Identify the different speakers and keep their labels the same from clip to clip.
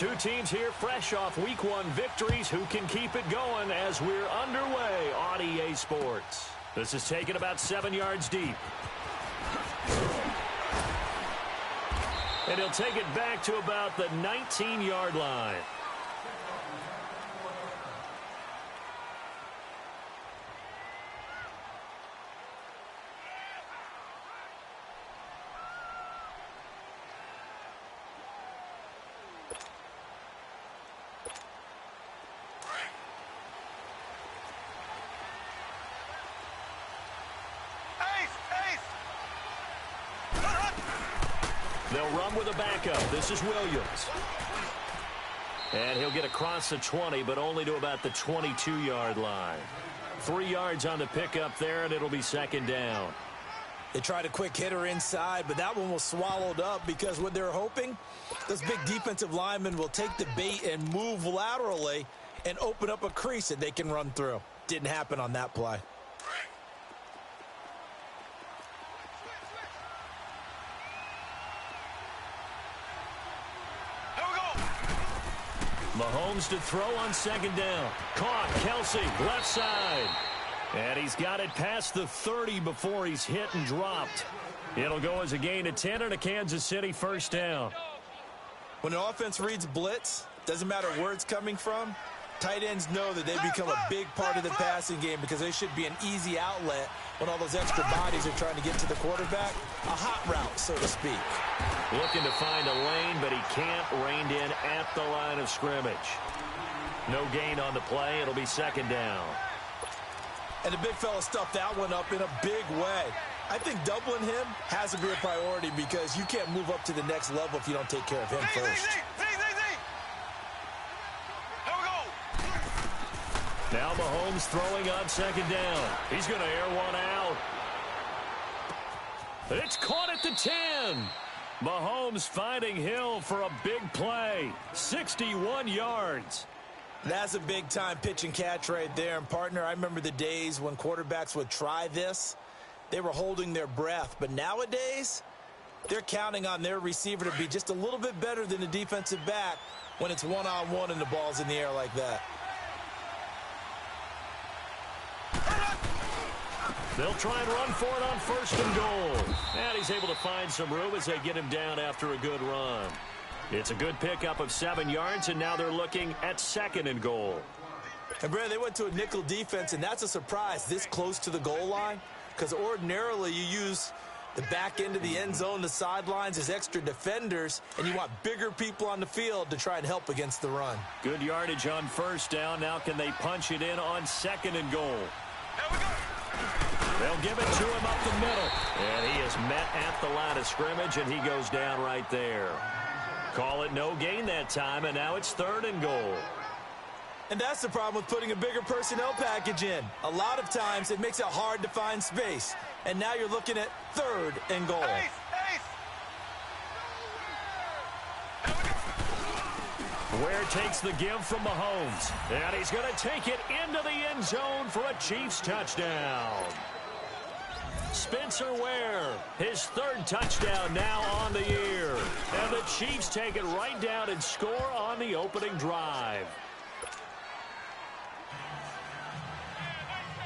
Speaker 1: Two teams here fresh off Week 1 victories. Who can keep it going as we're underway on EA Sports? This is taken about 7 yards deep. And he'll take it back to about the 19-yard line. They'll run with a backup. This is Williams. And he'll get across the 20, but only to about the 22-yard line. 3 yards on the pickup there, and it'll be second down.
Speaker 2: They tried a quick hitter inside, but that one was swallowed up because what they're hoping, those big defensive linemen will take the bait and move laterally and open up a crease that they can run through. Didn't happen on that play.
Speaker 1: Mahomes to throw on second down. Caught. Kelsey, left side. And he's got it past the 30 before he's hit and dropped. It'll go as a gain of 10 and a Kansas City first down.
Speaker 2: When an offense reads blitz, doesn't matter where it's coming from, tight ends know that they become a big part of the passing game because they should be an easy outlet when all those extra bodies are trying to get to the quarterback. A hot route, so to speak.
Speaker 1: Looking to find a lane, but he can't. Reined in at the line of scrimmage. No gain on the play. It'll be second down.
Speaker 2: And the big fella stuffed that one up in a big way. I think doubling him has to be a priority because you can't move up to the next level if you don't take care of him first.
Speaker 1: Now Mahomes throwing on second down. He's going to air one out. It's caught at the 10. Mahomes finding Hill for a big play. 61 yards.
Speaker 2: That's a big-time pitch and catch right there. And, partner, I remember the days when quarterbacks would try this. They were holding their breath. But nowadays, they're counting on their receiver to be just a little bit better than the defensive back when it's one-on-one and the ball's in the air like that.
Speaker 1: They'll try and run for it on first and goal. And he's able to find some room as they get him down after a good run. It's a good pickup of 7 yards, and now they're looking at second and goal.
Speaker 2: And, Brad, they went to a nickel defense, and that's a surprise this close to the goal line because ordinarily you use the back end of the end zone, the sidelines as extra defenders, and you want bigger people on the field to try and help against the run.
Speaker 1: Good yardage on first down. Now can they punch it in on second and goal? They'll give it to him up the middle. And he is met at the line of scrimmage, and he goes down right there. Call it no gain that time, and now it's third and goal.
Speaker 2: And that's the problem with putting a bigger personnel package in. A lot of times it makes it hard to find space. And now you're looking at third and goal.
Speaker 1: Ware takes the give from Mahomes. And he's going to take it into the end zone for a Chiefs touchdown. Spencer Ware, his third touchdown now on the year. And the Chiefs take it right down and score on the opening drive.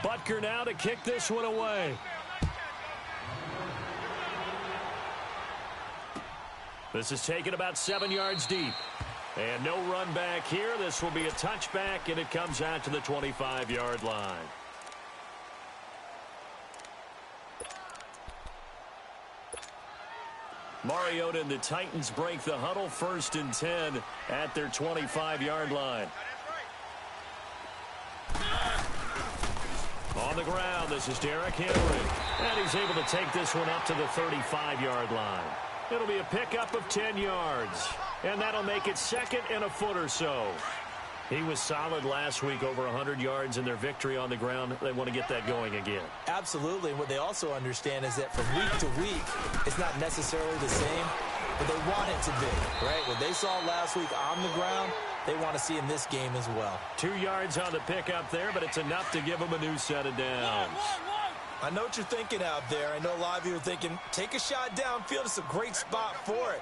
Speaker 1: Butker now to kick this one away. This is taken about 7 yards deep. And no run back here. This will be a touchback, and it comes out to the 25-yard line. Mariota and the Titans break the huddle, 1st and 10 at their 25-yard line. On the ground, this is Derrick Henry. And he's able to take this one up to the 35-yard line. It'll be a pickup of 10 yards. And that'll make it second and a foot or so. He was solid last week, over 100 yards in their victory on the ground. They want to get that going again.
Speaker 2: Absolutely. And what they also understand is that from week to week, it's not necessarily the same, but they want it to be, right? What they saw last week on the ground, they want to see in this game as well.
Speaker 1: 2 yards on the pickup there, but it's enough to give them a new set of downs.
Speaker 2: I know what you're thinking out there. I know a lot of you are thinking, take a shot downfield. It's a great spot for it.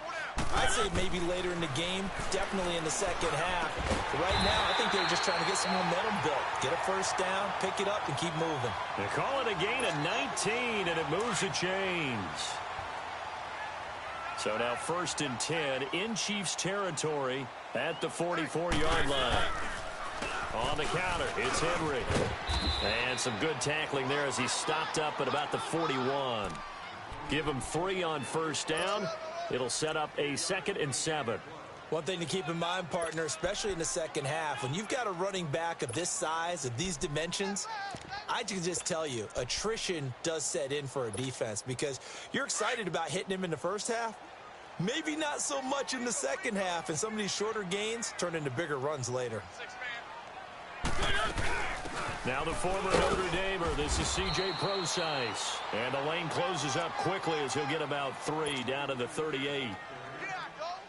Speaker 2: I'd say maybe later in the game, definitely in the second half. But right now, I think they're just trying to get some momentum built. Get a first down, pick it up, and keep moving.
Speaker 1: They call it a gain of 19, and it moves the chains. So now 1st and 10 in Chiefs territory at the 44-yard line. On the counter, it's Henry. And some good tackling there as he stopped up at about the 41. Give him 3 on first down. It'll set up a 2nd and 7.
Speaker 2: One thing to keep in mind, partner, especially in the second half, when you've got a running back of this size, of these dimensions, I can just tell you, attrition does set in for a defense because you're excited about hitting him in the first half. Maybe not so much in the second half, and some of these shorter gains turn into bigger runs later.
Speaker 1: Now the former Notre Damer, this is C.J. Procise. And the lane closes up quickly as he'll get about 3 down to the 38.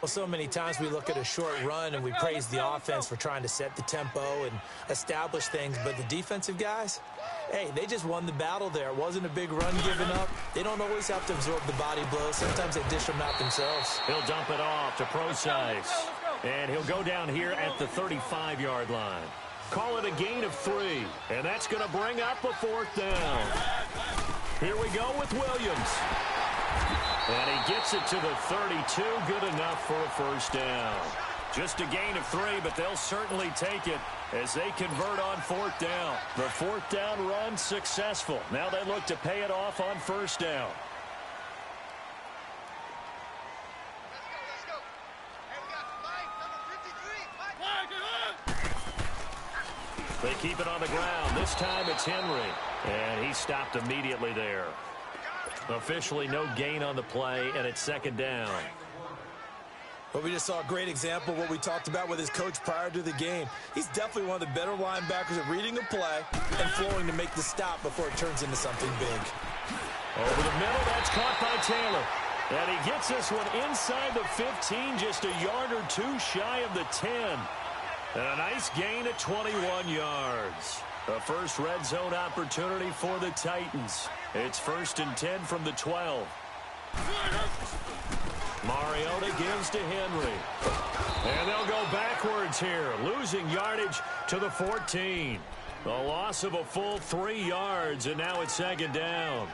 Speaker 2: Well, so many times we look at a short run and we praise the offense for trying to set the tempo and establish things, but the defensive guys, hey, they just won the battle there. It wasn't a big run given up. They don't always have to absorb the body blows. Sometimes they dish them out themselves.
Speaker 1: He'll dump it off to Procise. And he'll go down here at the 35-yard line. Call it a gain of 3. And that's going to bring up a 4th down. Here we go with Williams. And he gets it to the 32. Good enough for a first down. Just a gain of 3, but they'll certainly take it as they convert on 4th down. The 4th down run successful. Now they look to pay it off on first down. They keep it on the ground. This time it's Henry. And he stopped immediately there. Officially no gain on the play, and it's 2nd down.
Speaker 2: Well, we just saw a great example of what we talked about with his coach prior to the game. He's definitely one of the better linebackers at reading a play and flowing to make the stop before it turns into something big.
Speaker 1: Over the middle, that's caught by Taylor. And he gets this one inside the 15, just a yard or 2 shy of the 10. And a nice gain of 21 yards. The first red zone opportunity for the Titans. It's 1st and 10 from the 12. Mariota gives to Henry. And they'll go backwards here, losing yardage to the 14. A loss of a full 3 yards, and now it's 2nd down.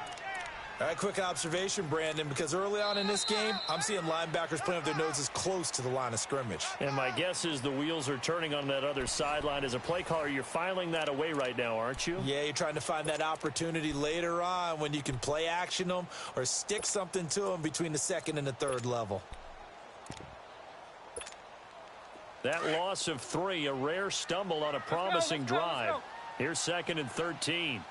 Speaker 2: All right, quick observation, Brandon, because early on in this game, I'm seeing linebackers playing with their noses close to the line of scrimmage.
Speaker 1: And my guess is the wheels are turning on that other sideline. As a play caller, you're filing that away right now, aren't you?
Speaker 2: Yeah, you're trying to find that opportunity later on when you can play action them or stick something to them between the 2nd and the 3rd level.
Speaker 1: That loss of 3, a rare stumble on a promising drive. Here's 2nd and 13.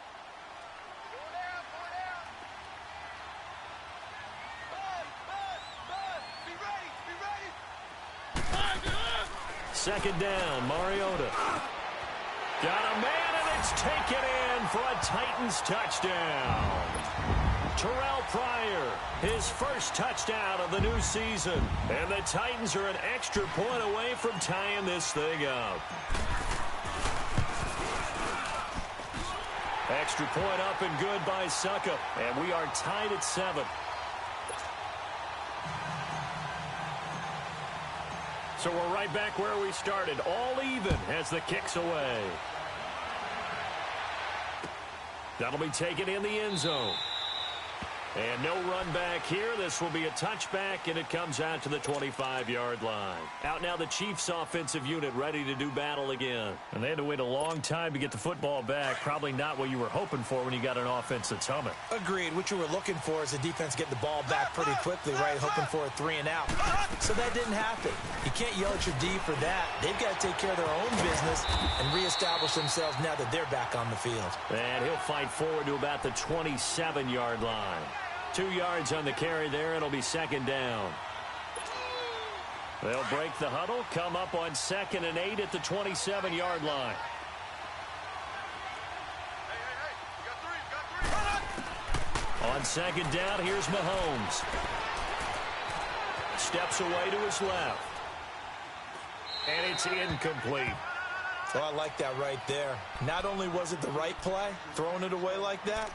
Speaker 1: Second down, Mariota. Got a man, and it's taken in for a Titans touchdown. Terrell Pryor, his first touchdown of the new season. And the Titans are an extra point away from tying this thing up. Extra point up and good by Suckup. And we are tied at 7. So we're right back where we started, all even as the kick's away. That'll be taken in the end zone. And no run back here. This will be a touchback, and it comes out to the 25-yard line. Out now the Chiefs offensive unit ready to do battle again. And they had to wait a long time to get the football back. Probably not what you were hoping for when you got an offense that's humming.
Speaker 2: Agreed. What you were looking for is the defense getting the ball back pretty quickly, right? Hoping for a 3 and out. So that didn't happen. You can't yell at your D for that. They've got to take care of their own business and reestablish themselves now that they're back on the field.
Speaker 1: And he'll fight forward to about the 27-yard line. 2 yards on the carry there. It'll be 2nd down. They'll break the huddle, come up on 2nd and 8 at the 27-yard line. On 2nd down, here's Mahomes. Steps away to his left. And it's incomplete.
Speaker 2: Well, I like that right there. Not only was it the right play, throwing it away like that,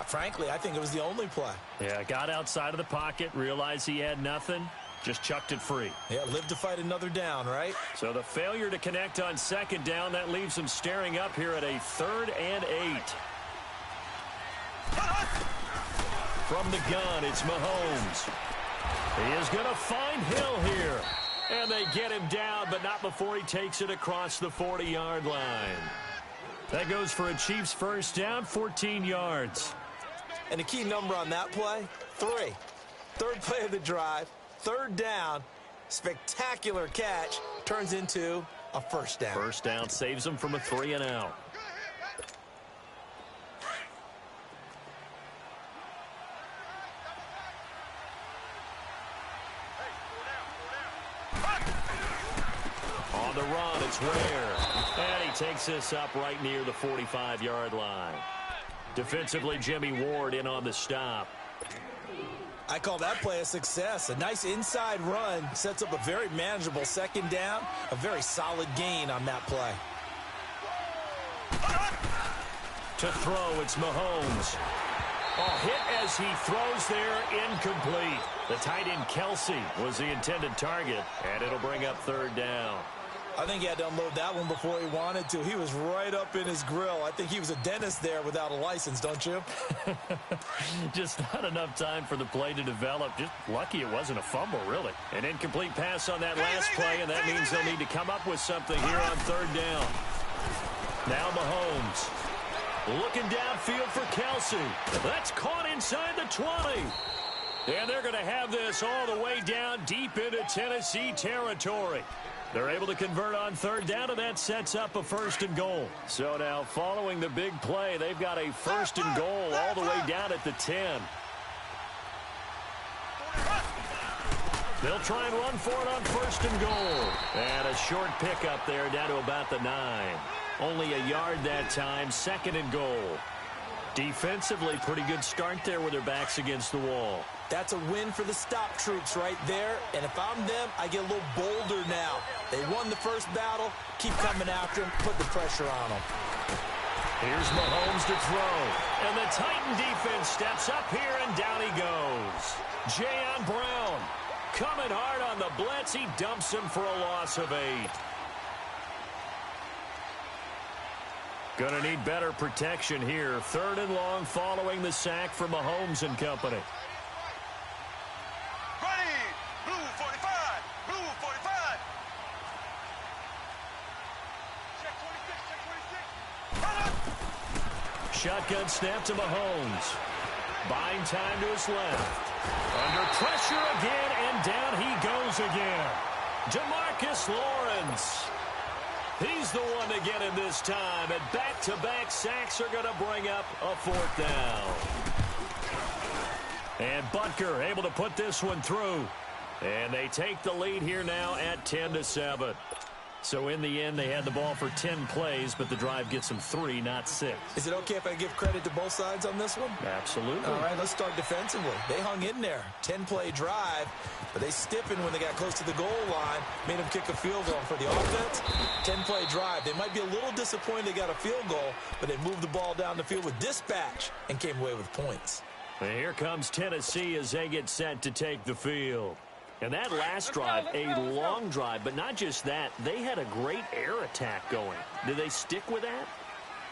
Speaker 2: Frankly, I think it was the only play.
Speaker 1: Yeah, got outside of the pocket, realized he had nothing, just chucked it free.
Speaker 2: Yeah, live to fight another down, right?
Speaker 1: So the failure to connect on second down, that leaves him staring up here at a 3rd and 8. From the gun, it's Mahomes. He is going to find Hill here. And they get him down, but not before he takes it across the 40-yard line. That goes for a Chiefs first down, 14 yards.
Speaker 2: And the key number on that play, 3. 3rd play of the drive, 3rd down, spectacular catch, turns into a first down.
Speaker 1: First down saves him from a 3 and out. On the run, it's Ware. And he takes this up right near the 45-yard line. Defensively, Jimmy Ward in on the stop.
Speaker 2: I call that play a success. A nice inside run sets up a very manageable second down. A very solid gain on that play.
Speaker 1: To throw, it's Mahomes. Hit as he throws there, incomplete. The tight end Kelsey was the intended target, and it'll bring up 3rd down.
Speaker 2: I think he had to unload that one before he wanted to. He was right up in his grill. I think he was a dentist there without a license, don't you?
Speaker 1: Just not enough time for the play to develop. Just lucky it wasn't a fumble, really. An incomplete pass on that last play, and that means they'll need to come up with something here on 3rd down. Now Mahomes. Looking downfield for Kelsey. That's caught inside the 20. And they're going to have this all the way down deep into Tennessee territory. They're able to convert on 3rd down, and that sets up a 1st and goal. So now, following the big play, they've got a 1st and goal all the way down at the 10. They'll try and run for it on 1st and goal. And a short pickup there down to about the 9. Only a yard that time, 2nd and goal. Defensively, pretty good start there with their backs against the wall.
Speaker 2: That's a win for the stop troops right there. And if I'm them, I get a little bolder now. They won the first battle. Keep coming after them. Put the pressure on them.
Speaker 1: Here's Mahomes to throw. And the Titan defense steps up here, and down he goes. Jayon Brown coming hard on the blitz. He dumps him for a loss of 8. Going to need better protection here. 3rd and long following the sack from Mahomes and company. Shotgun snap to Mahomes. Buying time to his left. Under pressure again, and down he goes again. DeMarcus Lawrence. He's the one to get him this time, and back-to-back sacks are going to bring up a 4th down. And Butker able to put this one through. And they take the lead here now at 10-7. So in the end, they had the ball for 10 plays, but the drive gets them 3, not 6.
Speaker 2: Is it okay if I give credit to both sides on this one?
Speaker 1: Absolutely.
Speaker 2: All right, let's start defensively. They hung in there. 10-play drive, but they stiffened when they got close to the goal line, made them kick a field goal. For the offense, 10-play drive. They might be a little disappointed they got a field goal, but they moved the ball down the field with dispatch and came away with points.
Speaker 1: And here comes Tennessee as they get set to take the field. And that last drive, a long drive, but not just that, they had a great air attack going. Did they stick with that?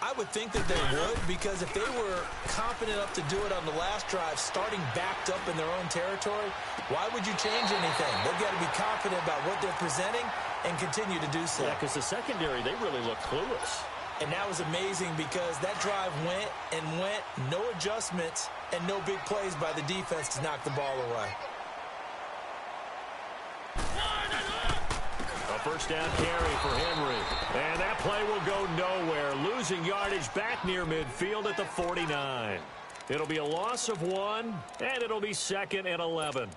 Speaker 2: I would think that they would, because if they were confident enough to do it on the last drive, starting backed up in their own territory, why would you change anything? They've got to be confident about what they're presenting and continue to do so.
Speaker 1: Yeah, because the secondary, they really look clueless.
Speaker 2: And that was amazing because that drive went and went, no adjustments, and no big plays by the defense to knock the ball away.
Speaker 1: A first down carry for Henry. And that play will go nowhere. Losing yardage back near midfield at the 49. It'll be a loss of 1, and it'll be 2nd and 11.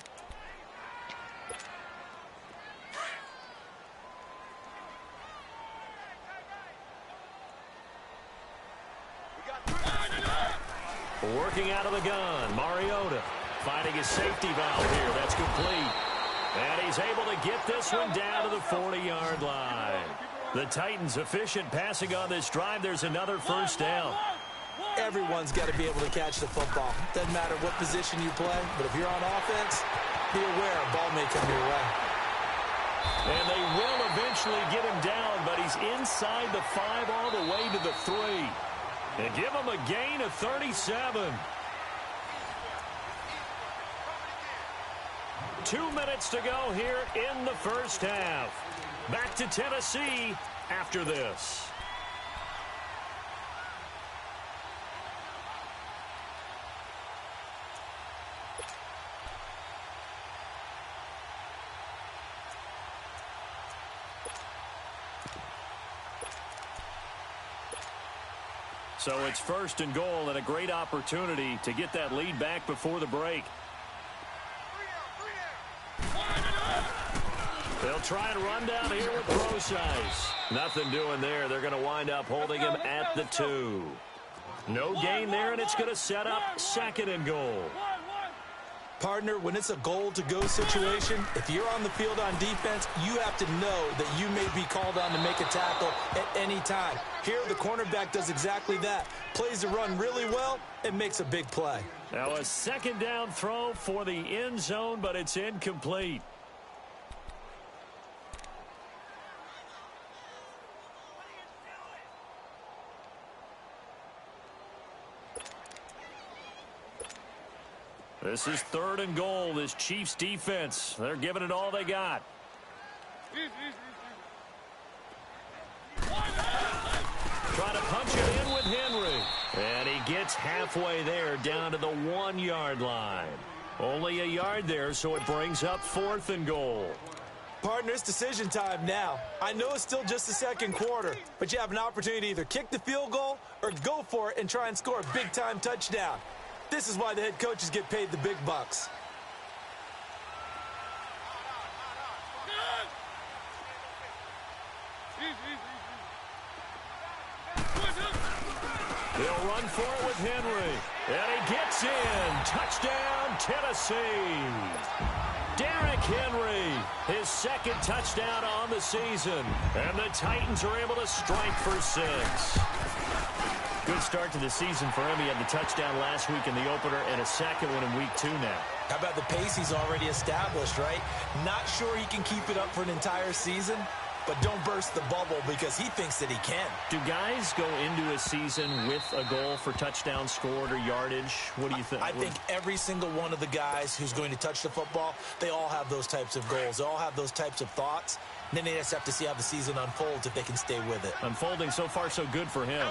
Speaker 1: Working out of the gun, Mariota finding his safety valve here. That's complete. And he's able to get this one down to the 40-yard line. The Titans efficient passing on this drive. There's another first down.
Speaker 2: Everyone's got to be able to catch the football. Doesn't matter what position you play, but if you're on offense, be aware a ball may come your way.
Speaker 1: And they will eventually get him down, but he's inside the 5 all the way to the 3. And give him a gain of 37. 2 minutes to go here in the first half. Back to Tennessee after this. So it's 1st and goal and a great opportunity to get that lead back before the break. They'll try and run down here with throw size. Nothing doing there. They're going to wind up holding him at the 2. No gain there, and it's going to set up 2nd and goal.
Speaker 2: Partner, when it's a goal-to-go situation, if you're on the field on defense, you have to know that you may be called on to make a tackle at any time. Here, the cornerback does exactly that. Plays the run really well and makes a big play.
Speaker 1: Now a 2nd down throw for the end zone, but it's incomplete. This is 3rd and goal. This Chiefs defense, they're giving it all they got. Trying to punch it in with Henry. And he gets halfway there down to the 1-yard line. Only a yard there, so it brings up 4th and goal.
Speaker 2: Partner, it's decision time now. I know it's still just the 2nd quarter, but you have an opportunity to either kick the field goal or go for it and try and score a big-time touchdown. This is why the head coaches get paid the big bucks.
Speaker 1: They'll run for it with Henry. And he gets in. Touchdown, Tennessee. Derrick Henry, his 2nd touchdown on the season. And the Titans are able to strike for 6. Good start to the season for him. He had the touchdown last week in the opener and a 2nd one in week 2 now.
Speaker 2: How about the pace he's already established, right? Not sure he can keep it up for an entire season, but don't burst the bubble because he thinks that he can.
Speaker 1: Do guys go into a season with a goal for touchdown scored or yardage? What do you think?
Speaker 2: I think every single one of the guys who's going to touch the football, they all have those types of goals. They all have those types of thoughts. And then they just have to see how the season unfolds if they can stay with it.
Speaker 1: Unfolding so far so good for him.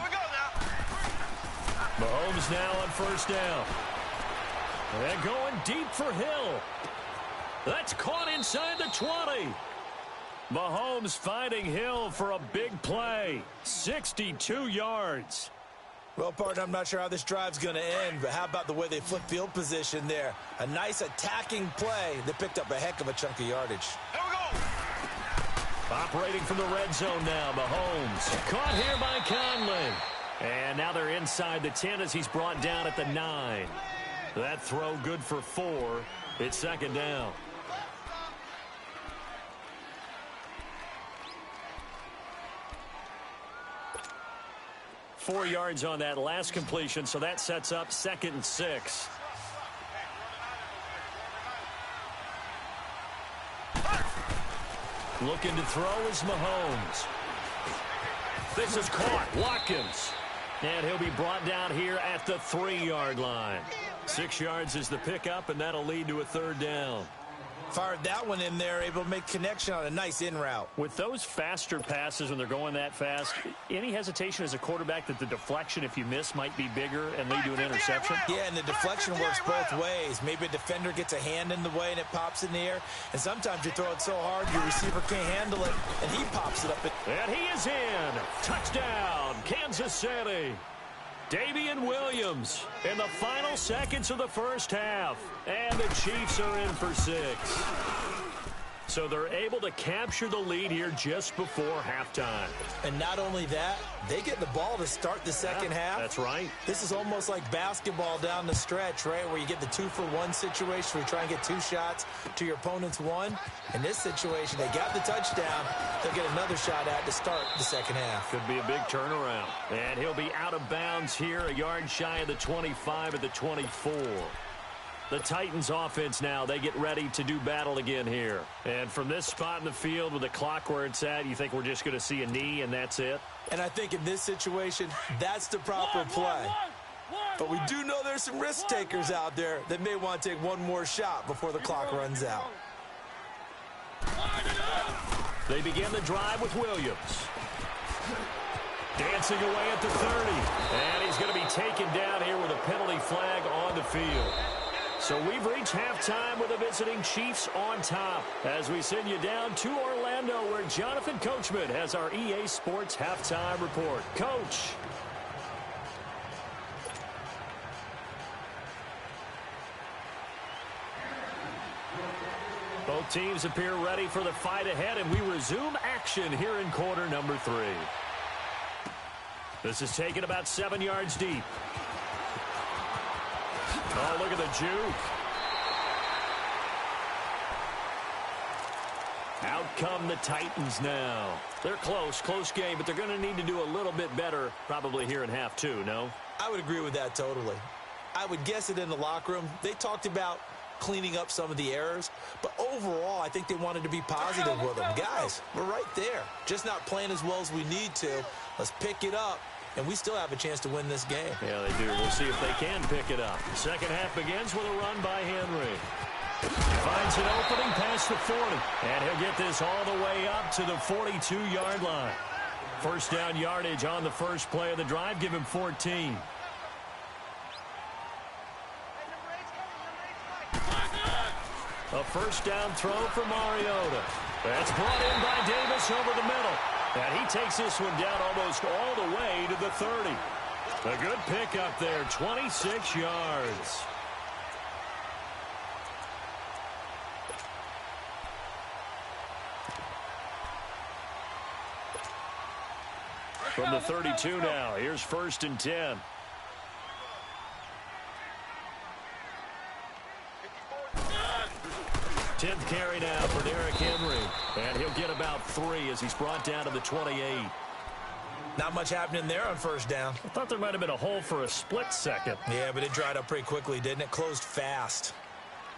Speaker 1: Mahomes now on 1st down. And going deep for Hill. That's caught inside the 20. Mahomes finding Hill for a big play. 62 yards.
Speaker 2: Well, partner, I'm not sure how this drive's going to end, but how about the way they flip field position there? A nice attacking play that picked up a heck of a chunk of yardage.
Speaker 3: Here we go.
Speaker 1: Operating from the red zone now, Mahomes. Caught here by Conley. And now they're inside the 10 as he's brought down at the 9. That throw good for 4. It's 2nd down. Four yards on that last completion, so that sets up 2nd and 6. Looking to throw is Mahomes. This is caught. Watkins. And he'll be brought down here at the 3-yard line. 6 yards is the pickup, and that'll lead to a 3rd down.
Speaker 2: Fired that one in there, able to make connection on a nice in route.
Speaker 1: With those faster passes when they're going that fast, any hesitation as a quarterback that the deflection, if you miss, might be bigger and lead to an interception?
Speaker 2: Yeah, and the deflection works both ways. Maybe a defender gets a hand in the way and it pops in the air. And sometimes you throw it so hard your receiver can't handle it, and he pops it up.
Speaker 1: And he is in. Touchdown, Kansas City. Damian Williams in the final seconds of the first half. And the Chiefs are in for 6. So they're able to capture the lead here just before halftime.
Speaker 2: And not only that, they get the ball to start the second half.
Speaker 1: That's right.
Speaker 2: This is almost like basketball down the stretch, right, where you get the 2-for-1 situation where you try and get 2 shots to your opponent's 1. In this situation, they got the touchdown. They'll get another shot at to start the second half.
Speaker 1: Could be a big turnaround. And he'll be out of bounds here, a yard shy of the 25 at the 24. The Titans offense now, they get ready to do battle again here. And from this spot in the field with the clock where it's at, you think we're just going to see a knee and that's it?
Speaker 2: And I think in this situation, that's the proper play. But we do know there's some risk takers out there that may want to take one more shot before the clock runs out.
Speaker 1: They begin the drive with Williams. Dancing away at the 30. And he's going to be taken down here with a penalty flag on the field. So we've reached halftime with the visiting Chiefs on top as we send you down to Orlando where Jonathan Coachman has our EA Sports halftime report. Coach. Both teams appear ready for the fight ahead, and we resume action here in quarter number 3. This is taken about 7 yards deep. Oh, look at the juke. Out come the Titans now. They're close game, but they're going to need to do a little bit better probably here in half 2, no?
Speaker 2: I would agree with that totally. I would guess it in the locker room. They talked about cleaning up some of the errors, but overall, I think they wanted to be positive with them. Guys, we're right there. Just not playing as well as we need to. Let's pick it up. And we still have a chance to win this game.
Speaker 1: Yeah, they do. We'll see if they can pick it up. The second half begins with a run by Henry. Finds an opening past the 40. And he'll get this all the way up to the 42-yard line. First down yardage on the first play of the drive. Give him 14. A first down throw for Mariota. That's brought in by Davis over the middle. And he takes this one down almost all the way to the 30. A good pickup there, 26 yards. From the 32 now, here's 1st and 10. Tenth carry now for Derrick Henry. And he'll get about 3 as he's brought down to the 28.
Speaker 2: Not much happening there on first down.
Speaker 1: I thought there might have been a hole for a split second.
Speaker 2: Yeah, but it dried up pretty quickly, didn't it? Closed fast.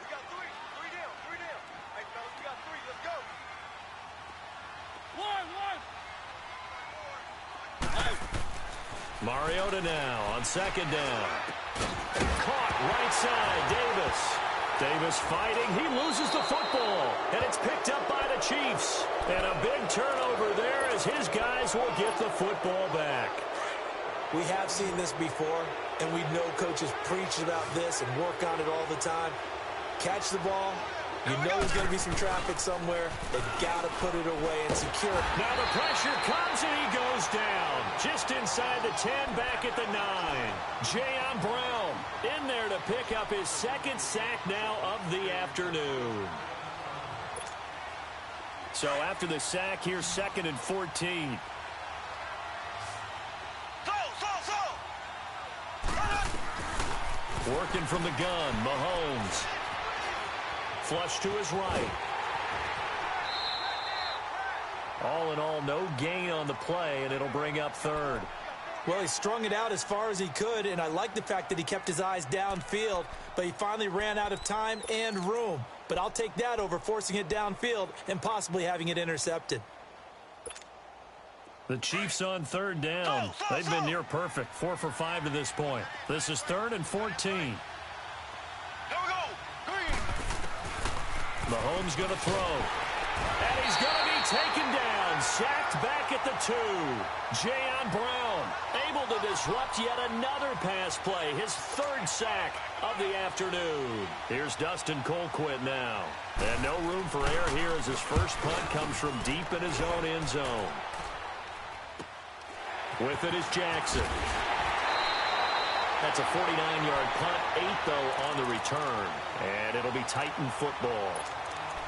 Speaker 3: We got 3. 3 down. 3 down. Hey, fellas, we got 3. Let's go.
Speaker 1: Mariota now on second down. Caught right side, Davis. Davis fighting. He loses the football. And it's picked up by the Chiefs. And a big turnover there as his guys will get the football back.
Speaker 2: We have seen this before, and we know coaches preach about this and work on it all the time. Catch the ball. You know there's going to be some traffic somewhere. They've got to put it away and secure it.
Speaker 1: Now the pressure comes and he goes down. Just inside the 10, back at the 9. Jayon Brown in there to pick up his second sack now of the afternoon. So after the sack, here's 2nd and 14. Working from the gun, Mahomes. Flush to his right. All in all, no gain on the play, and it'll bring up 3rd.
Speaker 2: Well, he strung it out as far as he could, and I like the fact that he kept his eyes downfield, but he finally ran out of time and room. But I'll take that over forcing it downfield and possibly having it intercepted.
Speaker 1: The Chiefs on 3rd down. They've been near perfect, 4 for 5 to this point. This is 3rd and 14. Mahomes going to throw. And he's going to be taken down. Sacked back at the 2. Jayon Brown able to disrupt yet another pass play. His 3rd sack of the afternoon. Here's Dustin Colquitt now. And no room for error here as his first punt comes from deep in his own end zone. With it is Jackson. That's a 49-yard punt, 8 though on the return. And it'll be Titan football.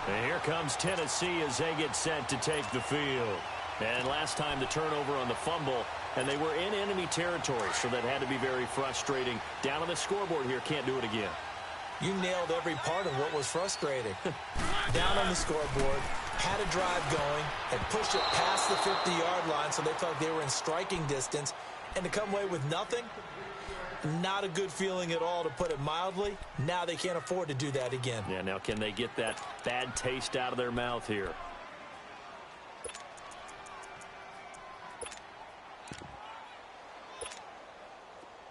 Speaker 1: And here comes Tennessee as they get set to take the field. And last time the turnover on the fumble, and they were in enemy territory, so that had to be very frustrating. Down on the scoreboard here, can't do it again.
Speaker 2: You nailed every part of what was frustrating. Down on the scoreboard, had a drive going, and pushed it past the 50-yard line so they felt they were in striking distance, and to come away with nothing, not a good feeling at all, to put it mildly. Now they can't afford to do that again.
Speaker 1: Yeah, now can they get that bad taste out of their mouth here?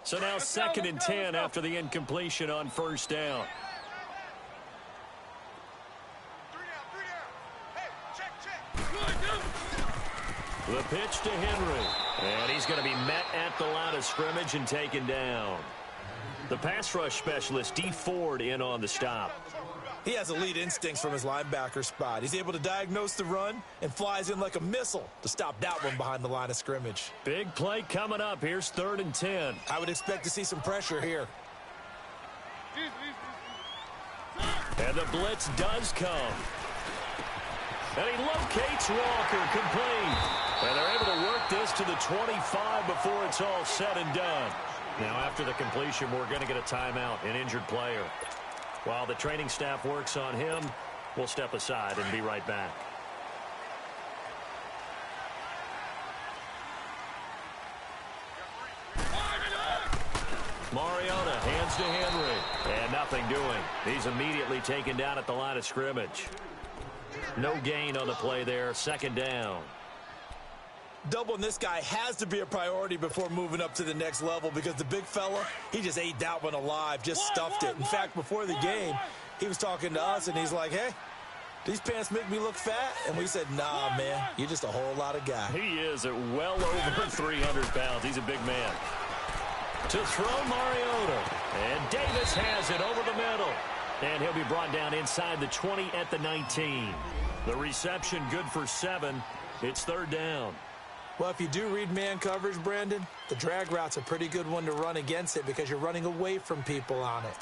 Speaker 1: So now 2nd and 10 after the incompletion on first down.
Speaker 3: 3 down. Hey, check.
Speaker 1: The pitch to Henry. And he's going to be met at the line of scrimmage and taken down. The pass rush specialist, D. Ford, in on the stop.
Speaker 2: He has elite instincts from his linebacker spot. He's able to diagnose the run and flies in like a missile to stop that one behind the line of scrimmage.
Speaker 1: Big play coming up. Here's 3rd and 10.
Speaker 2: I would expect to see some pressure here.
Speaker 1: And the blitz does come. And he locates Walker, complete. And they're able to work this to the 25 before it's all said and done. Now after the completion, we're going to get a timeout, an injured player. While the training staff works on him, we'll step aside and be right back. Mariota hands to Henry. And nothing doing. He's immediately taken down at the line of scrimmage. No gain on the play there. 2nd down.
Speaker 2: Doubling this guy has to be a priority before moving up to the next level, because the big fella, he just ate that one alive, just stuffed it. In fact, before the game, he was talking to us, and he's like, hey, these pants make me look fat? And we said, nah, man, you're just a whole lot of guy.
Speaker 1: He is at well over 300 pounds. He's a big man. To throw Mariota. And Davis has it over the middle. And he'll be brought down inside the 20 at the 19. The reception good for 7. It's 3rd down.
Speaker 2: Well, if you do read man coverage, Brandon, the drag route's a pretty good one to run against it because you're running away from people on it.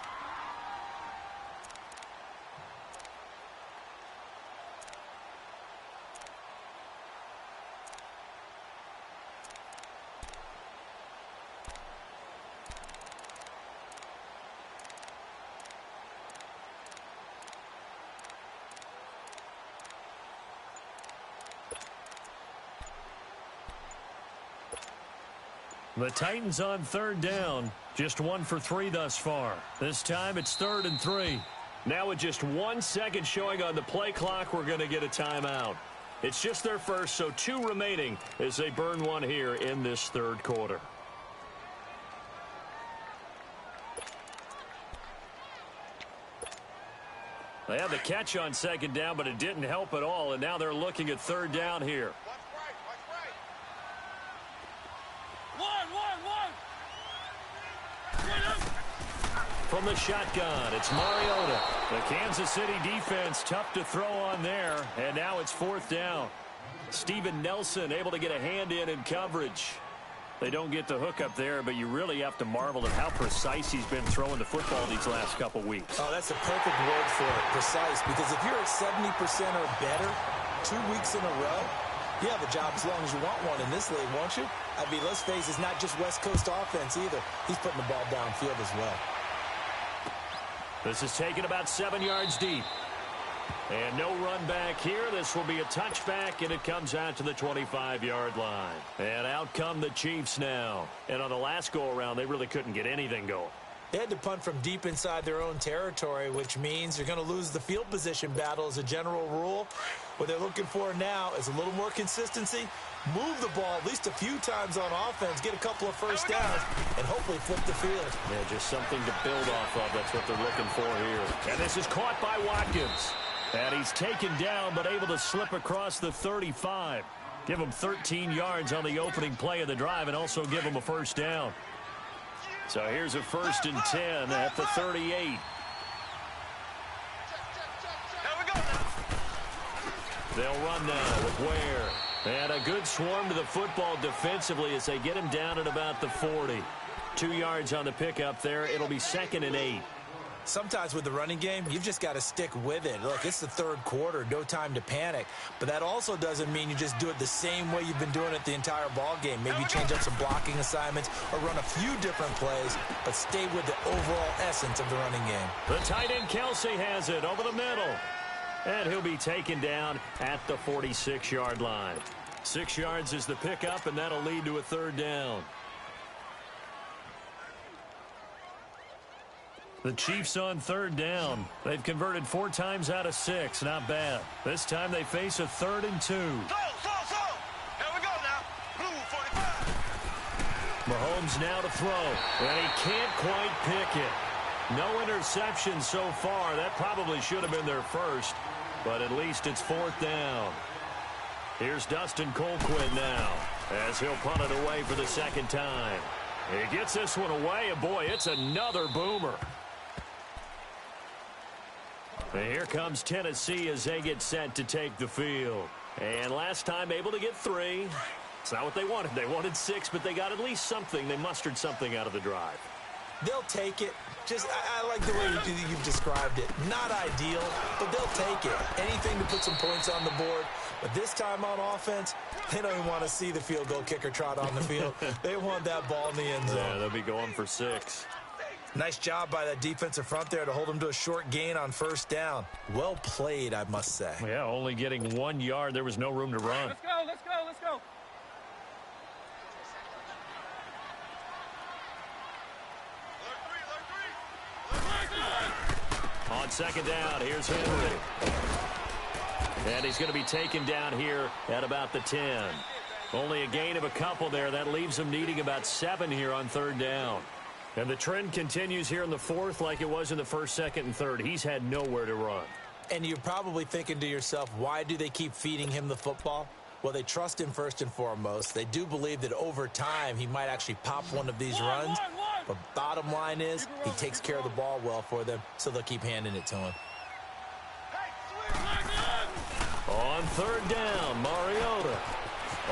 Speaker 1: The Titans on 3rd down. Just 1 for 3 thus far. This time it's 3rd and 3. Now with just 1 second showing on the play clock, we're going to get a timeout. It's just their first, so 2 remaining as they burn one here in this 3rd quarter. They had the catch on 2nd down, but it didn't help at all, and now they're looking at 3rd down here. From the shotgun, it's Mariota. The Kansas City defense tough to throw on there, and now it's 4th down. Steven Nelson able to get a hand in coverage. They don't get the hook up there, but you really have to marvel at how precise he's been throwing the football these last couple weeks.
Speaker 2: Oh, that's the perfect word for it, precise, because if you're at 70% or better 2 weeks in a row, you have a job as long as you want one in this league, won't you? I mean, let's face it, it's not just West Coast offense either. He's putting the ball downfield as well.
Speaker 1: This is taken about 7 yards deep. And no run back here. This will be a touchback, and it comes out to the 25-yard line. And out come the Chiefs now. And on the last go-around, they really couldn't get anything going.
Speaker 2: They had to punt from deep inside their own territory, which means you're going to lose the field position battle as a general rule. What they're looking for now is a little more consistency, move the ball at least a few times on offense, get a couple of first downs, and hopefully flip the field.
Speaker 1: Yeah, just something to build off of. That's what they're looking for here. And this is caught by Watkins. And he's taken down, but able to slip across the 35. Give him 13 yards on the opening play of the drive and also give him a first down. So here's a 1st and 10 at the 38. They'll run now with Ware. And a good swarm to the football defensively as they get him down at about the 40. 2 yards on the pickup there. It'll be 2nd and 8.
Speaker 2: Sometimes with the running game, you've just got to stick with it. Look, it's the third quarter, no time to panic. But that also doesn't mean you just do it the same way you've been doing it the entire ball game. Maybe change up some blocking assignments or run a few different plays, but stay with the overall essence of the running game.
Speaker 1: The tight end Kelsey has it over the middle. And he'll be taken down at the 46-yard line. 6 yards is the pickup, and that'll lead to a third down. The Chiefs on third down. They've converted 4 times out of 6. Not bad. This time they face a 3rd and 2.
Speaker 3: Here we go now. Blue 45.
Speaker 1: Mahomes now to throw. And he can't quite pick it. No interception so far. That probably should have been their first. But at least it's 4th down. Here's Dustin Colquitt now as he'll punt it away for the second time. He gets this one away, and boy, it's another boomer. And here comes Tennessee as they get set to take the field. And last time able to get 3. It's not what they wanted. They wanted 6, but they got at least something. They mustered something out of the drive.
Speaker 2: They'll take it. Just, I like the way you've described it. Not ideal, but they'll take it. Anything to put some points on the board. But this time on offense, they don't even want to see the field goal kicker trot on the field. They want that ball in the end zone.
Speaker 1: Yeah, they'll be going for 6.
Speaker 2: Nice job by that defensive front there to hold them to a short gain on 1st down. Well played, I must say.
Speaker 1: Yeah, only getting 1 yard. There was no room to run.
Speaker 3: Let's go, let's go, let's go.
Speaker 1: On second down, here's Henry. And he's going to be taken down here at about the 10. Only a gain of a couple there. That leaves him needing about 7 here on 3rd down. And the trend continues here in the 4th like it was in the 1st, 2nd, and 3rd. He's had nowhere to run.
Speaker 2: And you're probably thinking to yourself, why do they keep feeding him the football? Well, they trust him first and foremost. They do believe that over time he might actually pop one of these runs. But bottom line is he takes care of the ball well for them, so they'll keep handing it to him.
Speaker 1: On 3rd down, Mariota.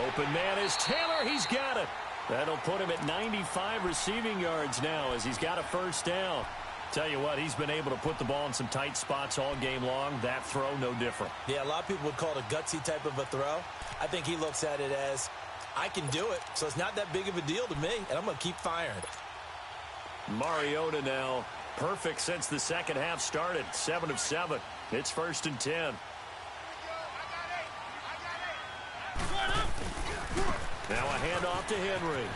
Speaker 1: Open man is Taylor. He's got it. That'll put him at 95 receiving yards now as he's got a 1st down. Tell you what, he's been able to put the ball in some tight spots all game long. That throw, no different.
Speaker 2: Yeah, a lot of people would call it a gutsy type of a throw. I think he looks at it as, I can do it, so it's not that big of a deal to me, and I'm going to keep firing.
Speaker 1: Mariota now, perfect since the second half started. 7 of 7. It's 1st and 10. Now a handoff to Henry.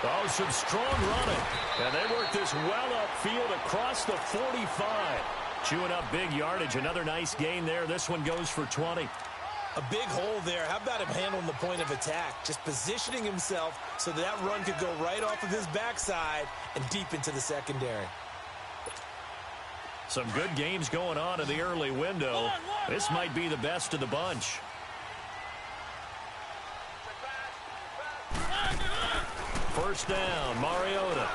Speaker 1: Oh, some strong running. And they work this well upfield across the 45. Chewing up big yardage. Another nice gain there. This one goes for 20.
Speaker 2: A big hole there. How about him handling the point of attack? Just positioning himself so that run could go right off of his backside and deep into the secondary.
Speaker 1: Some good games going on in the early window. This might be the best of the bunch. First down, Mariota.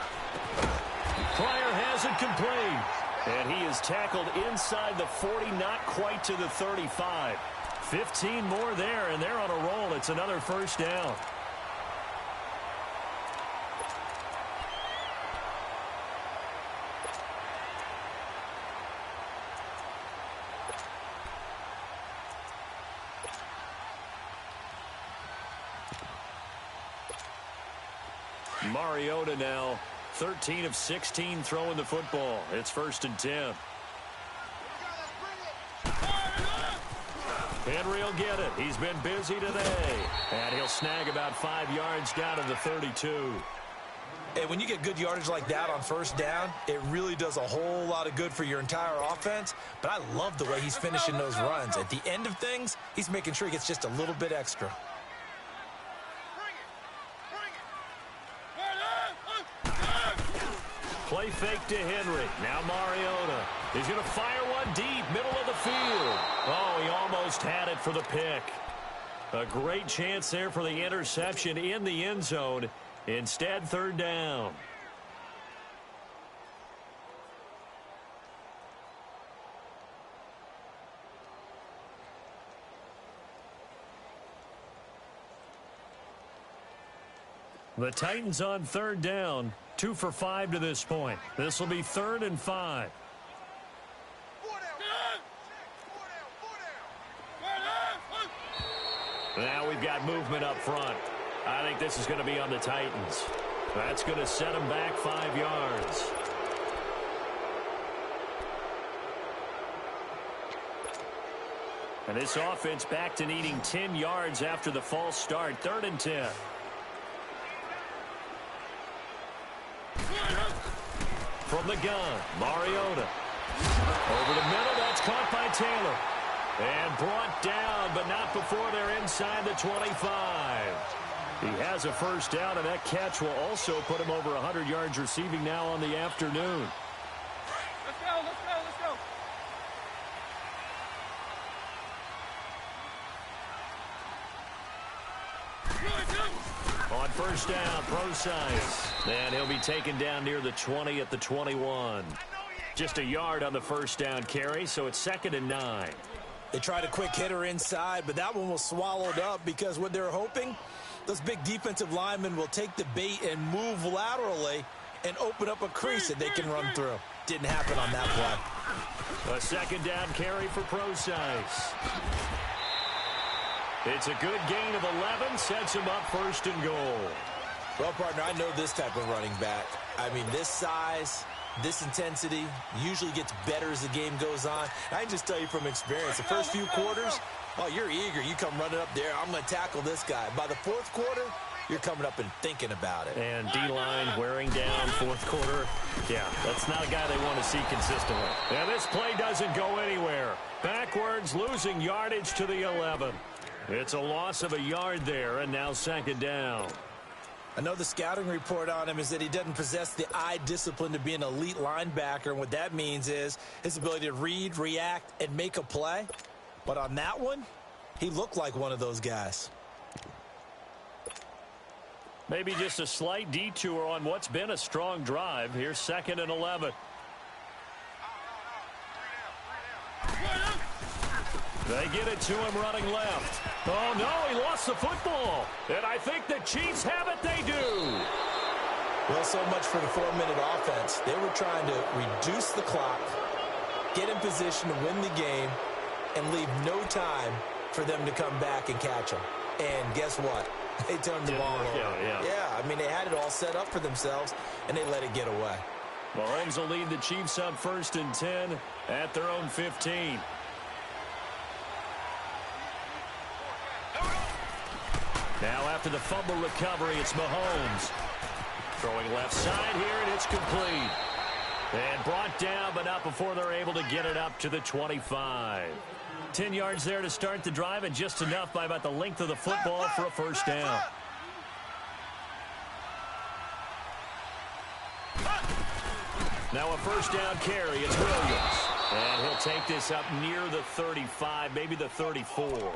Speaker 1: Pryor has it complete. And he is tackled inside the 40, not quite to the 35. 15 more there, and they're on a roll. It's another 1st down. Mariota now 13 of 16 throwing the football. It's 1st and 10. Henry will get it. He's been busy today. And he'll snag about 5 yards down to the 32.
Speaker 2: And when you get good yardage like that on 1st down, it really does a whole lot of good for your entire offense. But I love the way he's finishing those runs. At the end of things, he's making sure he gets just a little bit extra.
Speaker 1: Play fake to Henry. Now Mariota. He's going to fire one deep, middle of the field. Oh, he almost had it for the pick. A great chance there for the interception in the end zone. Instead, 3rd down. The Titans on 3rd down. 2 for 5 to this point. This will be 3rd and 5. Now we've got movement up front. I think this is going to be on the Titans. That's going to set them back 5 yards. And this offense back to needing 10 yards after the false start. 3rd and 10. From the gun, Mariota. Over the middle, that's caught by Taylor. And brought down, but not before they're inside the 25. He has a first down, and that catch will also put him over 100 yards receiving now on the afternoon.
Speaker 3: Let's go, let's go, let's go.
Speaker 1: On first down, Procise. And he'll be taken down near the 20 at the 21. Just a yard on the first down carry, so it's 2nd and 9.
Speaker 2: They tried a quick hitter inside, but that one was swallowed up because what they're hoping, those big defensive linemen will take the bait and move laterally and open up a crease that they can run through. Didn't happen on that play.
Speaker 1: A 2nd down carry for Procise. It's a good gain of 11, sets him up 1st and goal.
Speaker 2: Well, partner, I know this type of running back. I mean, this size, this intensity usually gets better as the game goes on. I can just tell you from experience, the first few quarters, oh, you're eager. You come running up there. I'm going to tackle this guy. By the 4th quarter, you're coming up and thinking about it.
Speaker 1: And D-line wearing down 4th quarter. Yeah, that's not a guy they want to see consistently. And this play doesn't go anywhere. Backwards, losing yardage to the 11. It's a loss of a yard there, and now 2nd down.
Speaker 2: I know the scouting report on him is that he doesn't possess the eye discipline to be an elite linebacker, and what that means is his ability to read, react, and make a play. But on that one, he looked like one of those guys.
Speaker 1: Maybe just a slight detour on what's been a strong drive. Here's 2nd and 11. They get it to him running left. Oh, no, he lost the football. And I think the Chiefs have it. They do.
Speaker 2: Well, so much for the 4-minute offense. They were trying to reduce the clock, get in position to win the game, and leave no time for them to come back and catch them. And guess what? They turned the ball over. Yeah, I mean, they had it all set up for themselves, and they let it get away.
Speaker 1: Mahomes will lead the Chiefs on 1st and 10 at their own 15. Now after the fumble recovery, it's Mahomes. Throwing left side here, and it's complete. And brought down, but not before they're able to get it up to the 25. 10 yards there to start the drive, and just enough by about the length of the football for a first down. Now a first down carry, it's Williams. And he'll take this up near the 35, maybe the 34.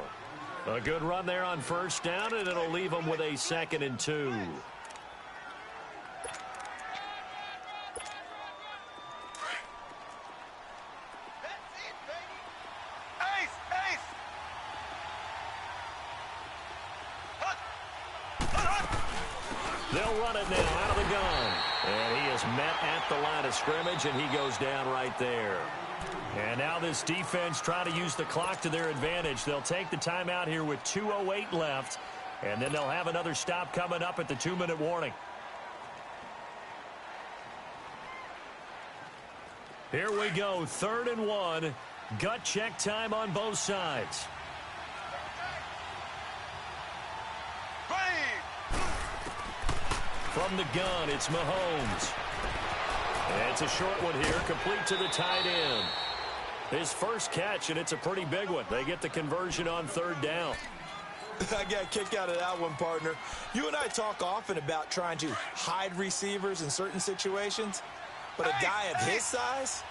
Speaker 1: A good run there on first down, and it'll leave them with a 2nd and 2. They'll run it now out of the gun. And he is met at the line of scrimmage, and he goes down right there. And now this defense trying to use the clock to their advantage. They'll take the timeout here with 2:08 left, and then they'll have another stop coming up at the 2-minute warning. Here we go, 3rd and 1. Gut check time on both sides. From the gun, it's Mahomes. And it's a short one here, complete to the tight end. His first catch, and it's a pretty big one. They get the conversion on 3rd down.
Speaker 2: I got a kick out of that one, partner. You and I talk often about trying to hide receivers in certain situations, but a guy of his size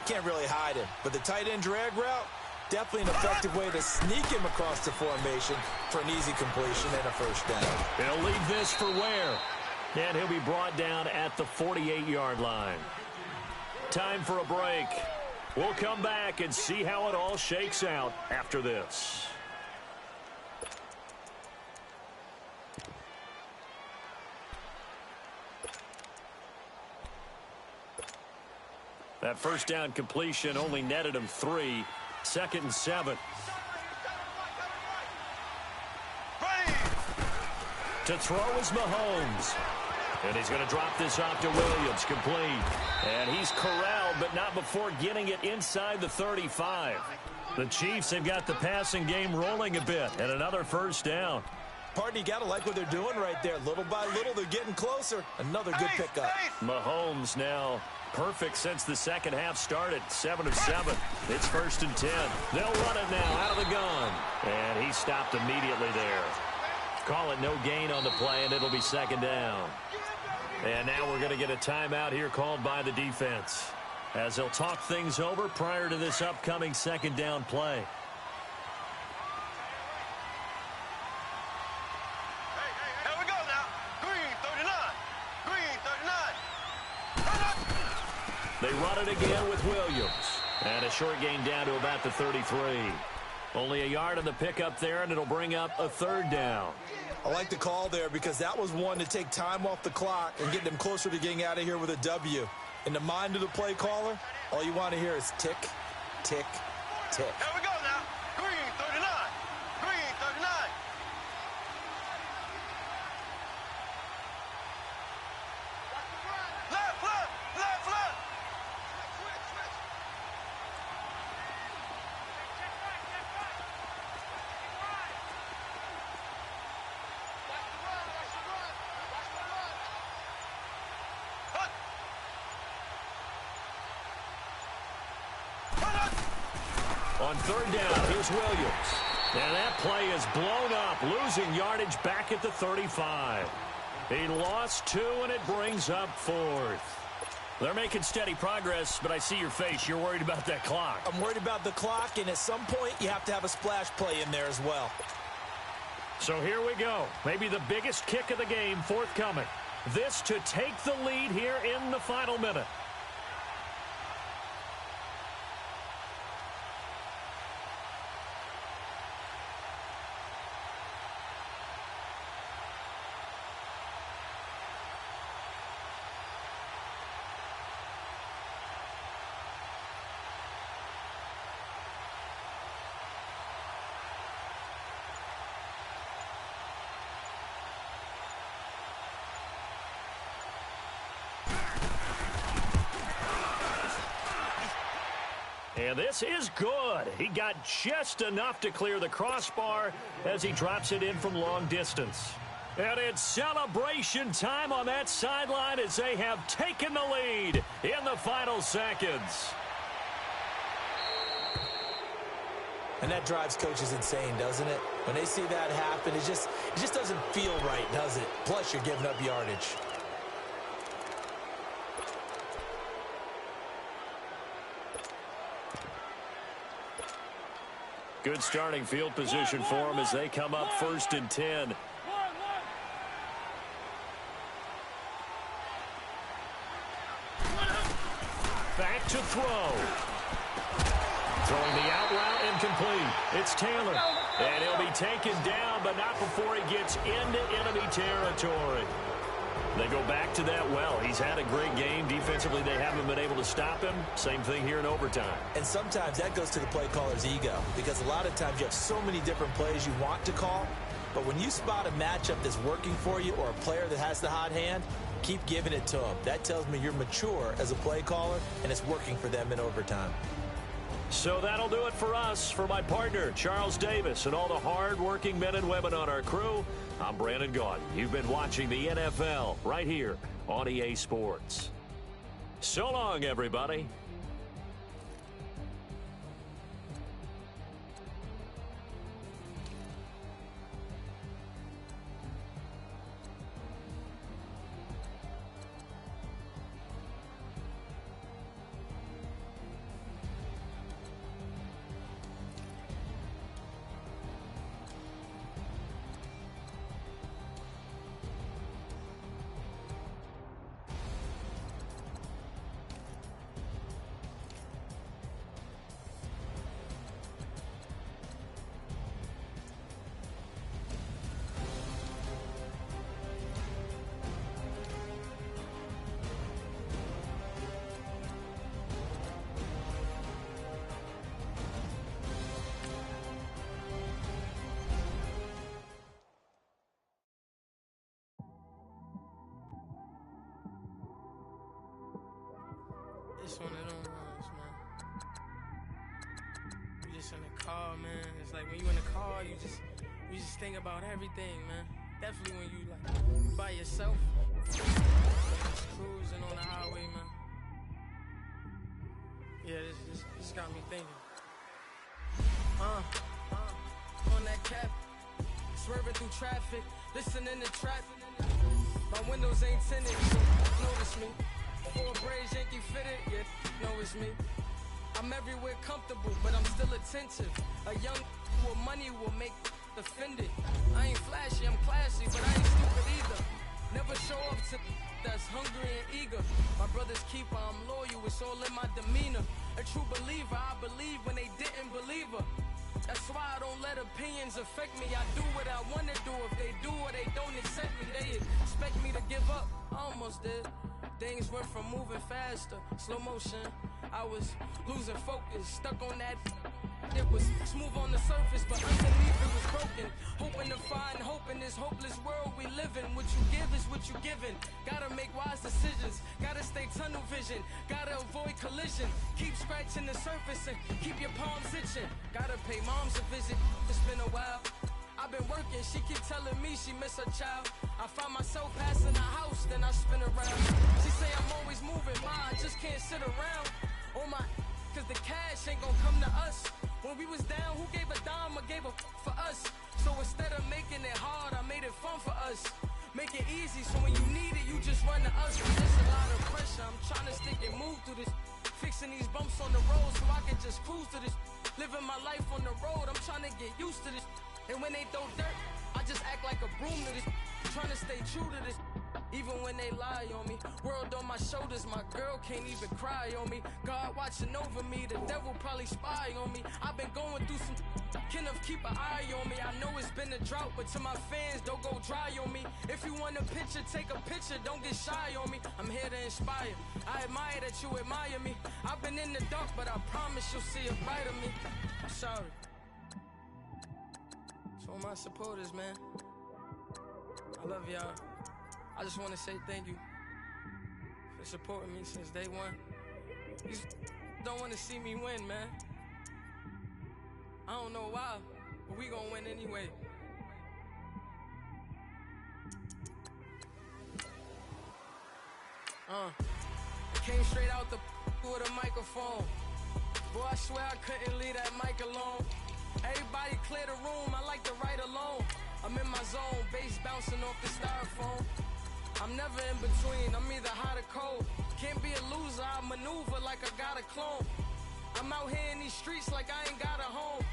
Speaker 2: can't really hide him. But the tight end drag route, definitely an effective way to sneak him across the formation for an easy completion and a first down.
Speaker 1: They'll leave this for Ware. And he'll be brought down at the 48-yard line. Time for a break. We'll come back and see how it all shakes out after this. That first down completion only netted him 3. 2nd and 7. To throw is Mahomes. And he's going to drop this off to Williams, complete. And he's corralled, but not before getting it inside the 35. The Chiefs have got the passing game rolling a bit, and another first down.
Speaker 2: Partner, you got to like what they're doing right there. Little by little, they're getting closer. Another good pickup.
Speaker 1: Mahomes now perfect since the second half started. 7 of 7. It's 1st and 10. They'll run it now out of the gun. And he stopped immediately there. Call it no gain on the play, and it'll be 2nd down. And now we're going to get a timeout here called by the defense, as they'll talk things over prior to this upcoming 2nd down play.
Speaker 3: Here we go now. Green 39. Green 39.
Speaker 1: They run it again with Williams. And a short gain down to about the 33. Only a yard on the pickup there, and it'll bring up a 3rd down.
Speaker 2: I like the call there because that was one to take time off the clock and get them closer to getting out of here with a W. In the mind of the play caller, all you want to hear is tick, tick, tick.
Speaker 3: Here we go now. Green 39. Green 39. Left, left, left, left. Switch, switch.
Speaker 1: On 3rd down, here's Williams. And that play is blown up, losing yardage back at the 35. He lost 2, and it brings up 4th. They're making steady progress, but I see your face. You're worried about that clock.
Speaker 2: I'm worried about the clock, and at some point, you have to have a splash play in there as well.
Speaker 1: So here we go. Maybe the biggest kick of the game forthcoming. This to take the lead here in the final minute. And this is good. He got just enough to clear the crossbar as he drops it in from long distance. And it's celebration time on that sideline as they have taken the lead in the final seconds.
Speaker 2: And that drives coaches insane, doesn't it? When they see that happen, it just doesn't feel right, does it? Plus, you're giving up yardage.
Speaker 1: Good starting field position for them as they come up 1st and 10. Back to throw. Throwing the out route incomplete. It's Taylor. And he'll be taken down, but not before he gets into enemy territory. They go back to that well. He's had a great game. Defensively, they haven't been able to stop him. Same thing here in overtime.
Speaker 2: And sometimes that goes to the play caller's ego, because a lot of times you have so many different plays you want to call, but when you spot a matchup that's working for you or a player that has the hot hand, keep giving it to them. That tells me you're mature as a play caller, and it's working for them in overtime.
Speaker 1: So that'll do it for us. For my partner, Charles Davis, and all the hard-working men and women on our crew, I'm Brandon Gaudin. You've been watching the NFL right here on EA Sports. So long, everybody.
Speaker 4: It's one of them ones, man. You just in the car, man. It's like when you in the car, you just think about everything, man. Definitely when you like by yourself, just cruising on the highway, man. Yeah, this got me thinking. On that cap, swerving through traffic, listening to trap. My windows ain't tinted, so notice me. Four braids, Yankee fitted, yeah, know it's me. I'm everywhere comfortable, but I'm still attentive. A young with money will make offended. I ain't flashy, I'm classy, but I ain't stupid either. Never show up to that's hungry and eager. My brother's keeper, I'm loyal, it's all in my demeanor. A true believer, I believe when they didn't believe her. That's why I don't let opinions affect me. I do what I wanna do. If they do or they don't accept me, they expect me to give up. I almost did. Things went from moving faster, slow motion. I was losing focus, stuck on that. It was smooth on the surface, but underneath it was broken. Hoping to find hope in this hopeless world we live in. What you give is what you given. Gotta make wise decisions. Gotta stay tunnel vision. Gotta avoid collision. Keep scratching the surface and keep your palms itching. Gotta pay moms a visit. It's been a while. I've been working, she keep telling me she miss her child. I find myself passing the house, then I spin around. She say I'm always moving, I just can't sit around. Oh my, cause the cash ain't gon' come to us. When we was down, who gave a dime or gave a for us? So instead of making it hard, I made it fun for us. Make it easy, so when you need it, you just run to us. There's a lot of pressure, I'm trying to stick and move through this. Fixing these bumps on the road so I can just cruise to this. Living my life on the road, I'm trying to get used to this. And when they throw dirt, I just act like a broom to this. Trying to stay true to this, even when they lie on me. World on my shoulders, my girl can't even cry on me. God watching over me, the devil probably spy on me. I've been going through some, Kenneth keep an eye on me. I know it's been a drought, but to my fans, don't go dry on me. If you want a picture, take a picture, don't get shy on me. I'm here to inspire, I admire that you admire me. I've been in the dark, but I promise you'll see a bright of me. I'm sorry. To all my supporters, man, I love y'all. I just want to say thank you for supporting me since day one. You don't want to see me win, man. I don't know why, but we gonna win anyway. Came straight out the with a microphone. Boy, I swear I couldn't leave that mic alone. Everybody clear the room, I like to write alone. I'm in my zone, bass bouncing off the styrofoam. I'm never in between, I'm either hot or cold. Can't be a loser, I maneuver like I got a clone. I'm out here in these streets like I ain't got a home.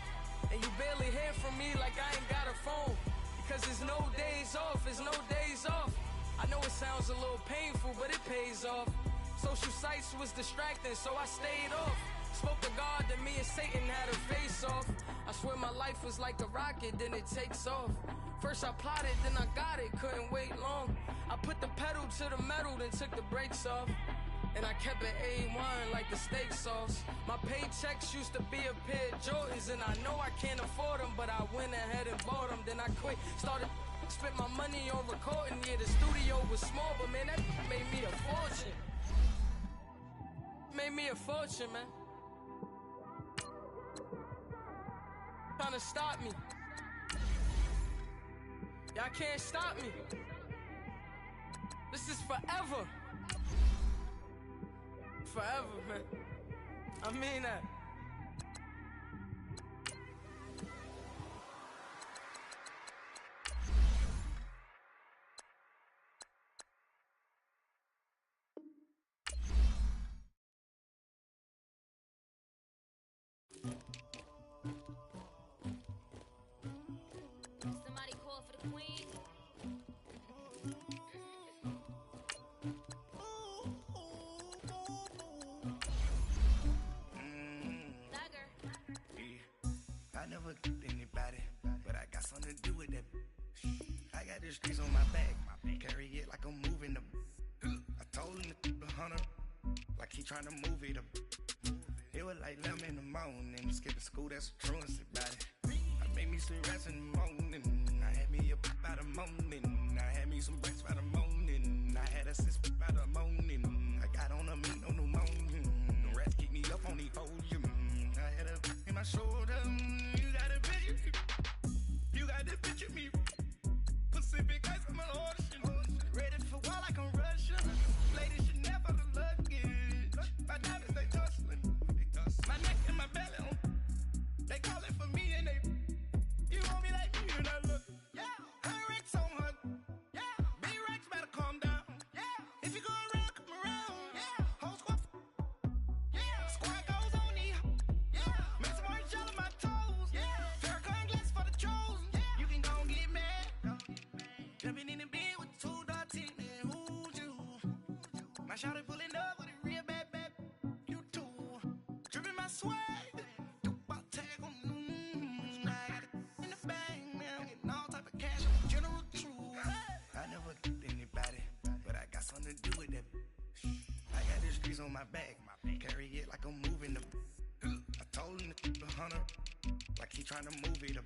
Speaker 4: And you barely hear from me like I ain't got a phone. Because there's no days off, there's no days off. I know it sounds a little painful, but it pays off. Social sites was distracting, so I stayed off. Spoke to God that me and Satan had a face off. I swear my life was like a rocket, then it takes off. First I plotted, then I got it, couldn't wait long. I put the pedal to the metal, then took the brakes off. And I kept it A1 like the steak sauce. My paychecks used to be a pair of Jordans, and I know I can't afford them, but I went ahead and bought them. Then I quit, started, spent my money on recording. Yeah, the studio was small, but man, that made me a fortune. Made me a fortune, man. Trying to stop me. Y'all can't stop me. This is forever. Forever, man. I mean that.
Speaker 5: Somebody call for the queen.
Speaker 6: I never killed anybody, but I got something to do with that. I got the streets on my back, carry it like I'm moving them. I told him to the hunter, like he trying to move it up. It was like 11 in the morning, skipping school, that's a truancy about it. I made me some rats in the morning, I had me a pop by the morning. I had me some breaks by the morning, I had a six by the morning. I got on a meat on the morning. Rats keep me up on the podium. I had a in my shoulder. You got a bitch. You got this bitch at me. Pacific ice, I'm an ocean. Ready for war like I'm Russian. Ladies should never the luggage. My diamonds, they tussling. My neck and my belly. They call it for me and they. You want me like me and I look. Yeah. Her Rex on her. Yeah. B-Rex better calm down. Yeah. If you go around, come around. Yeah. Whole squad. Yeah. Squad goes on me. Yeah. Make some orange gel on my toes. Yeah. Farrakhan glass for the chosen. Yeah. You can go and get mad. Jumping in the bed with two dark teeth, man. Who's you? My shawty pulling up with a real bad. You too. Dripping my swag. About tag on. I got it in the bag, man. I'm getting all type of cash. I'm General True. I never killed anybody, but I got something to do with that. I got the streets on my back. Carry it like I'm moving the. I told him to the hunter, like he trying to move it up.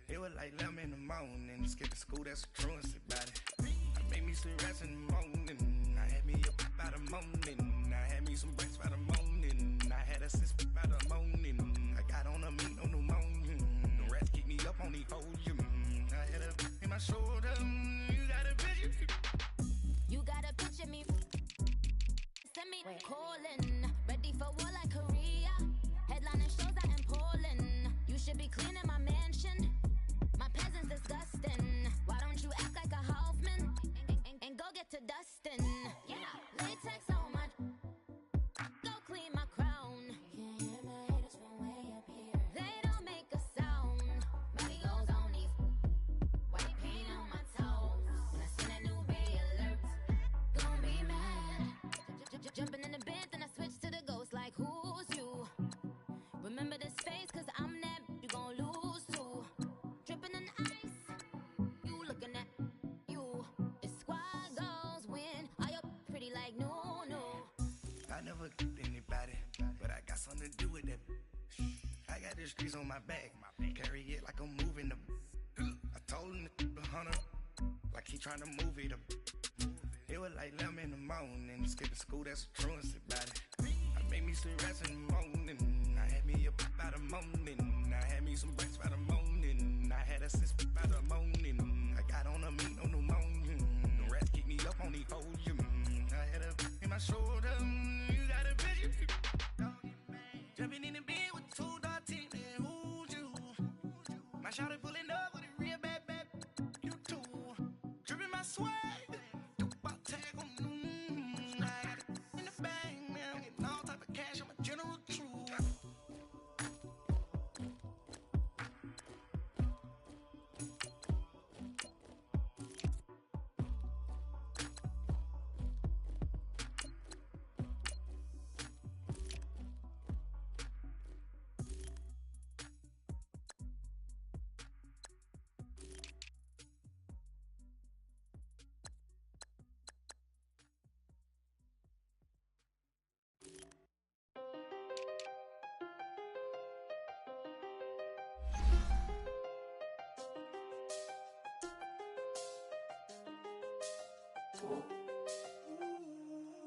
Speaker 6: It was like 11 in the morning. Skipping school, that's a truancy about it. I made me some rest in the morning. I had me up by the morning. I had me some breaks by the morning. I had a sis by the morning. I got on a meat on the morning. The rats keep me up on the podium. I had a in my shoulder. You got a bitch.
Speaker 5: You got a picture me. Send me calling. Ready for war like Korea. Headlining shows out in Poland. You should be cleaning my mansion. My peasants disgusting. Why don't you act like a Hoffman and go get to dustin'? Yeah, latex on my. Go clean my crown. You can hear my haters from way up here. They don't make a sound. Body goes on these. White paint on my toes. When I send a new ray alert, gon' be mad. Jumping in the bed, then I switch to the ghost like who's you? Remember this face, cause I'm that you gon' lose too. Dripping in ice, you looking at you. It's squad goals win. Are you pretty like no?
Speaker 6: I never killed anybody, but I got something to do with that. I got the streets on my back. Carry it like I'm moving the. I told him to the hunter, like he trying to move it up. It was like 11 in the morning. Skipping school, that's a truancy about it. I made me some rest in the morning. I had me up by the morning. I had me some breaks by the morning. I had a sis by the morning. I got on a meat on the morning. The rats keep me up on the podium. I had a in my shoulder. You got a bitch. Jumping in the bed with two dark teeth, man. Who's you? My shawty pulling up with a real bad. You too. Dripping my swag. About tag on. I got it in the bag, man. I'm getting all type of cash. I'm a General True.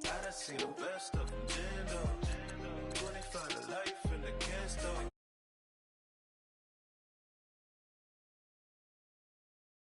Speaker 7: I done seen the best of them, Jando. 25 to life in the gas though.